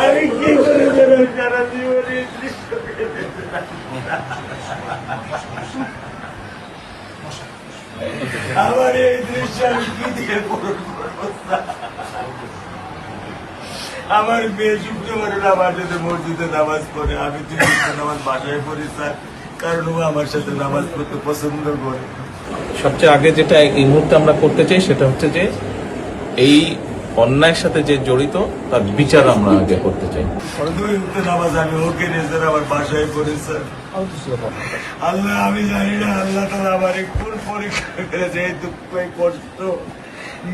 আমি কি করে দেবেন সারা জীবনে আমার এই দৃশ্য আমি কি দিয়ে পূরণ করবো? আমার মেয়ে শুক্রবার আমার সাথে মসজিদে নামাজ পড়ে, আমি নামাজ বাসায় পড়ি স্যার, কারণ ও আমার সাথে নামাজ পড়তে পছন্দ করে। সবচেয়ে আগে যেটা এই মুহূর্তে আমরা করতে চাই সেটা হচ্ছে যে এই অন্যায়ের সাথে যে জড়িত তার বিচার আমরা আগে করতে চাই। নামাজ আমি ওকে নিয়ে স্যার আমার বাসায় পড়ি স্যার। আল্লাহ আমি জানি না আল্লাহ তাআলা আমার কোন পরীক্ষা করেছে, এই দুঃখ এই কষ্ট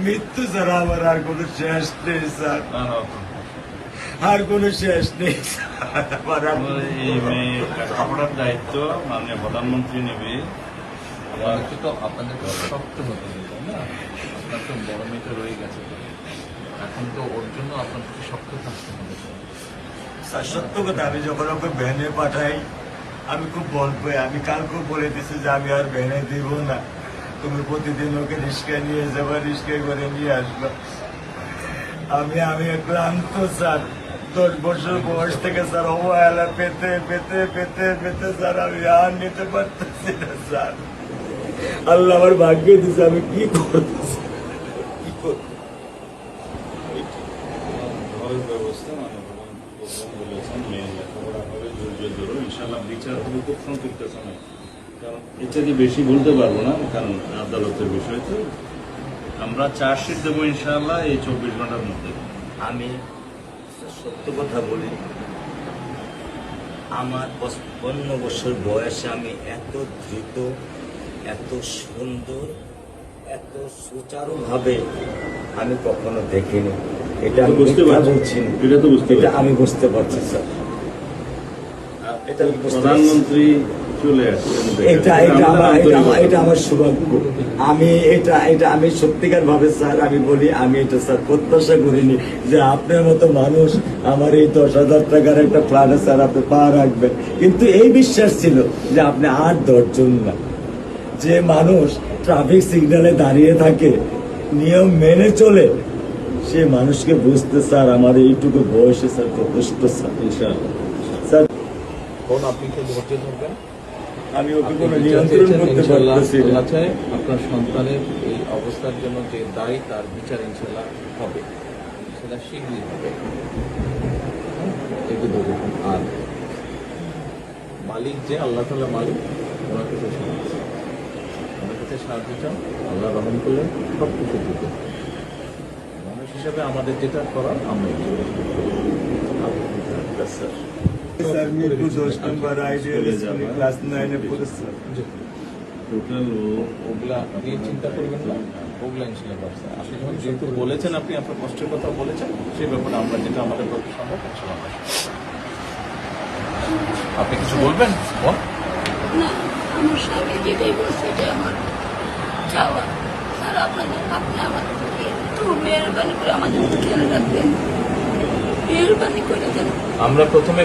মৃত্যু ছাড়া আমার আর কোনো শেষ নেই স্যার, আর কোনো শেষ নেই। এই মেয়ে লেখাপড়ার দায়িত্ব মাননীয় প্রধানমন্ত্রী নেবে। তো আপনাদেরকে শক্ত হতে হবে, তাই না? আপনার তো বড় মেয়েটা রয়ে গেছে, এখন তো ওর জন্য আপনাদেরকে শক্ত থাকতে হবে। স্যার সত্য কথা, আমি যখন ওকে ভ্যানে পাঠাই আমি খুব বল পাই। আমি কালকেও বলে দিচ্ছি যে আমি আর ভ্যানে দিব না, তুমি প্রতিদিন ওকে রিস্কায় নিয়ে যাবো, রিস্কায় করে নিয়ে আসবো। আমি ক্লান্ত স্যার, 10 বছর বয়স থেকে স্যার অবহেলা পেতে পেতে পেতে পেতে স্যার আমি আর নিতে পারতেছি না স্যার। আল্লাহ আমার ভাগ্যে দিচ্ছে, আমি কি করতেছি কি করব? ঘরের ব্যবস্থা বলেছেন মেয়ে লেখাপড়া করে ধৈর্য ধরো, ইনশাল্লাহ বিচার হবে খুব সংক্ষিপ্ত সময়। কারণ এর থেকে বেশি বলতে পারবো না, কারণ আদালতের বিষয় তো। আমরা চার্জশিট দেবো ইনশাল্লাহ এই 24 ঘন্টার মধ্যে। আমি সত্য কথা বলি, আমার 55 বছর বয়সে আমি এত দ্রুত, এত সুন্দর, এত সুচারুভাবে আমি কখনো দেখিনি। এটা আমি বুঝতে পারছি, এটা তো বুঝতে এটা আমি বুঝতে পারছি স্যার। এটা প্রধানমন্ত্রী চলে আসছেন, এটা আমার সৌভাগ্য। আমি সত্যিকার ভাবে স্যার আমি বলি, আমি এটা স্যার প্রত্যাশা করিনি যে আপনার মতো মানুষ আমার এই 10,000 টাকার একটা প্ল্যানে স্যার আপনি পা রাখবেন। কিন্তু এই বিশ্বাস ছিল যে আপনি 8-10 জন না, যে মানুষ ট্রাফিক সিগন্যালে দাঁড়িয়ে থাকে, নিয়ম মেনে চলে, সে মানুষকে বুঝতে স্যার আমার এইটুকু বয়সে স্যার যথেষ্ট স্যার। ইনশাআল্লাহ স্যার, আপনি কি ধৈর্য ধরবেন? আমি ওকে কোনো নিয়ন্ত্রণ করতে পারতেছি না। আপনার সন্তানের এই অবস্থার জন্য যে দায়ী তার বিচার ইনশাল্লাহ হবে, সেটা শীঘ্রই হবে। আর মালিক যে আল্লাহ তাআলা মালিক, ওনার কাছে সাহায্য চান, আল্লাহ রহম করলেন সব কিছু দিতে। মানুষ হিসাবে আমাদের যেটা করার আমরা স্যার মিরপুর 10 নম্বর আইডিয়াল স্কুলে ক্লাস 9-এ পড়েছে। টোটাল ওগুলা নিয়ে চিন্তা করবেন না, ওগুলা ইনশাল্লাহ ব্যবস্থা। আপনি যখন যেহেতু বলেছেন, আপনি আপনার কষ্টের কথা বলেছেন, সেই ব্যাপারে আমরা যেটা আমাদের পক্ষে সম্ভব আপনি কিছু বলবেন? না, আমার স্বামী যেটাই বলছে যে আমার চাওয়া স্যার, আপনি আমাদের একটু মেহরবানি করে আমাদের খেয়াল রাখবেন, মেহরবানি করে দেন। আমরা প্রথমে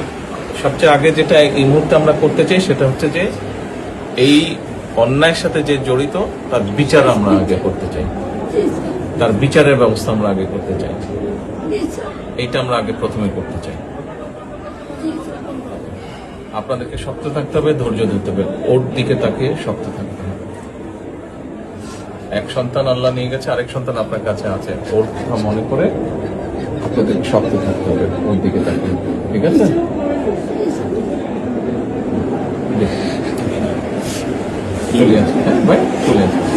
সবচেয়ে আগে যেটা এই মুহূর্তে আমরা করতে চাই সেটা হচ্ছে যে এই অন্যায়ের সাথে যে জড়িত তার বিচার আমরা আগে করতে চাই, তার বিচারের ব্যবস্থা আমরা আগে করতে চাই। এইটা আমরা আগে প্রথমে করতে চাই। আপনাদেরকে শক্ত থাকতে হবে, ধৈর্য ধরতে হবে, ওর দিকে তাকে শক্ত থাকতে হবে। এক সন্তান আল্লাহ নিয়ে গেছে, আরেক সন্তান আপনার কাছে আছে, ওর কথা মনে করে আপনাদেরকে শক্ত থাকতে হবে, ওর দিকে তাকে। ঠিক আছে? চলে আসবে, হ্যাঁ ভাই, চলে আসবে।